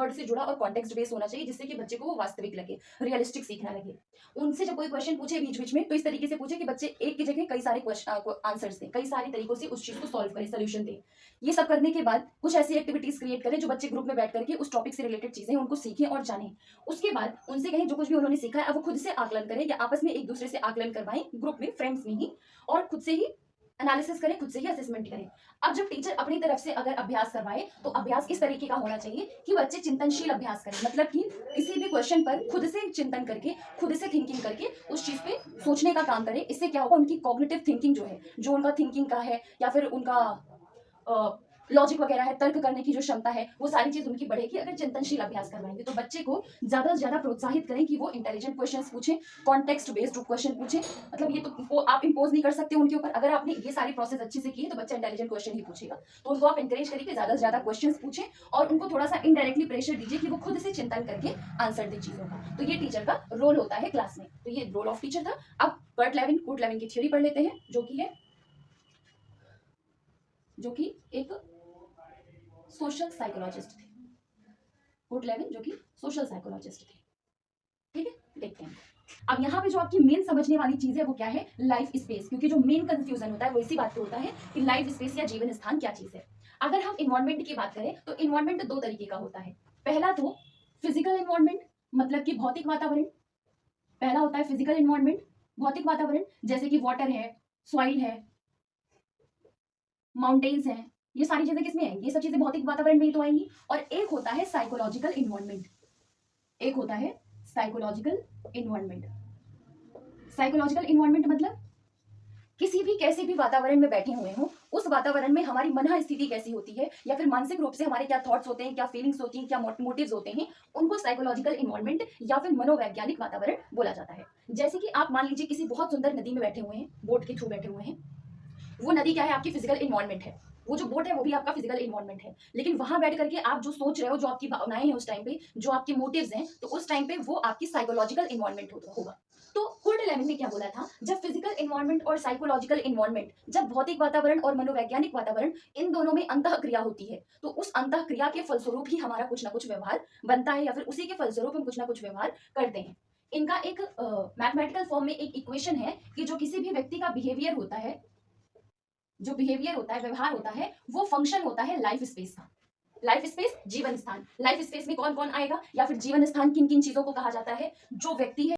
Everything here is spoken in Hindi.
वर्ड से जुड़ा और कॉन्टेक्स्ट बेस होना चाहिए, जिससे कि बच्चे को वो वास्तविक लगे, रियलिस्टिक सीखना लगे। उनसे जब कोई क्वेश्चन पूछे बीच बीच में, तो इस तरीके से पूछे कि बच्चे एक की जगह कई सारे क्वेश्चन आंसर्स दें, कई सारे तरीकों से उस चीज को सॉल्व करें, सोल्यूशन दें। ये सब करने के बाद कुछ ऐसी एक्टिविटीज क्रिएट करें जो बच्चे ग्रुप में बैठ करके उस टॉपिक से रिलेटेड चीजें उनको सीखें और जानें। उसके बाद उनसे कहें जो कुछ भी उन्होंने सीखा है अब वो खुद से आकलन करें, या आपस में एक दूसरे से आकलन करवाएं, ग्रुप में, फ्रेंड्स में ही, और खुद से ही एनालिसिस करें, खुद से ही असेसमेंट करें। अब जब टीचर अपनी तरफ से अगर अभ्यास करवाए तो अभ्यास इस तरीके का होना चाहिए कि बच्चे चिंतनशील अभ्यास करें, मतलब कि किसी भी क्वेश्चन पर खुद से चिंतन करके, खुद से थिंकिंग करके उस चीज पे सोचने का काम करें। इससे क्या होगा, उनकी कॉग्निटिव थिंकिंग जो है, जो उनका थिंकिंग का है या फिर उनका लॉजिक वगैरह है, तर्क करने की जो क्षमता है, वो सारी चीज उनकी बढ़ेगी अगर चिंतनशील अभ्यास करवाएंगे। तो बच्चे को ज्यादा से ज्यादा प्रोत्साहित करें कि वो इंटेलिजेंट क्वेश्चंस पूछें, कॉन्टेक्स्ट बेस्ड क्वेश्चन पूछें। मतलब ये तो आप इंपोज नहीं कर सकते उनके ऊपर। अगर आपने ये सारी प्रोसेस अच्छे से की है तो बच्चा इंटेलिजेंट क्वेश्चन ही पूछेगा। तो उनको आप इंकरेज करिए कि ज्यादा से ज्यादा क्वेश्चन पूछें और उनको थोड़ा सा इनडायरेक्टली प्रेशर दीजिए कि वो खुद से चिंतन करके आंसर दे चीजों का। तो ये टीचर का रोल होता है क्लास में। तो ये रोल ऑफ टीचर था। अब कर्ट लेविन, कूट लेविन की थ्योरी पढ़ लेते हैं, जो कि एक सोशल साइकोलॉजिस्ट थे। कूट लेविन जो कि सोशल साइकोलॉजिस्ट थे। ठीक है, देखते हैं। अब यहाँ पे जो आपकी मेन समझने वाली चीज है वो क्या है, लाइफ स्पेस। क्योंकि जो मेन कंफ्यूजन होता है वो इसी बात पे होता है कि लाइफ स्पेस या जीवन स्थान क्या चीज है। अगर हम इन्वायरमेंट की बात करें तो इन्वायरमेंट दो तरीके का होता है। पहला तो फिजिकल इन्वायरमेंट, मतलब कि भौतिक वातावरण। पहला होता है फिजिकल इन्वायरमेंट, भौतिक वातावरण, जैसे कि वाटर है, सॉइल है, माउंटेन्स हैं। ये सारी चीजें किसमें आएंगी, ये सब चीजें भौतिक वातावरण में ही तो आएंगी। और एक होता है साइकोलॉजिकल इन्वायरमेंट, एक होता है साइकोलॉजिकल इन्वायरमेंट। साइकोलॉजिकल इन्वायरमेंट मतलब किसी भी कैसे भी वातावरण में बैठे हुए हो, उस वातावरण में हमारी मन स्थिति कैसी होती है, या फिर मानसिक रूप से हमारे क्या थॉट्स होते हैं, क्या फीलिंग्स होती हैं, क्या मोटिव्स होते हैं, उनको साइकोलॉजिकल इन्वायरमेंट या फिर मनोवैज्ञानिक वातावरण बोला जाता है। जैसे कि आप मान लीजिए किसी बहुत सुंदर नदी में बैठे हुए हैं, बोट के थ्रू बैठे हुए हैं। वो नदी क्या है, आपकी फिजिकल इन्वायरमेंट है। वो जो बोट है वो भी आपका फिजिकल इन्वायरमेंट है। लेकिन वहां बैठ करके आप जो सोच रहे हो, जो आपकी भावनाएं हैं उस टाइम पे, जो आपके मोटिव्स हैं, तो उस टाइम पे वो आपकी साइकोलॉजिकल इन्वायरमेंट होगा। तो कुर्ट लेविन ने क्या बोला था, जब फिजिकल इन्वायरमेंट और साइकोलॉजिकल इन्वायरमेंट, जब भौतिक वातावरण और मनोवैज्ञानिक वातावरण, इन दोनों में अंतः क्रिया होती है, तो उस अंतः क्रिया के फलस्वरूप ही हमारा कुछ ना कुछ व्यवहार बनता है, या फिर उसी के फलस्वरूप हम कुछ ना कुछ व्यवहार करते हैं। इनका एक मैथमेटिकल फॉर्म में एक इक्वेशन है कि जो किसी भी व्यक्ति का बिहेवियर होता है, जो बिहेवियर होता है, व्यवहार होता है, वो फंक्शन होता है लाइफ स्पेस का। लाइफ स्पेस, जीवन स्थान। लाइफ स्पेस में कौन कौन आएगा, या फिर जीवन स्थान किन किन चीजों को कहा जाता है, जो व्यक्ति है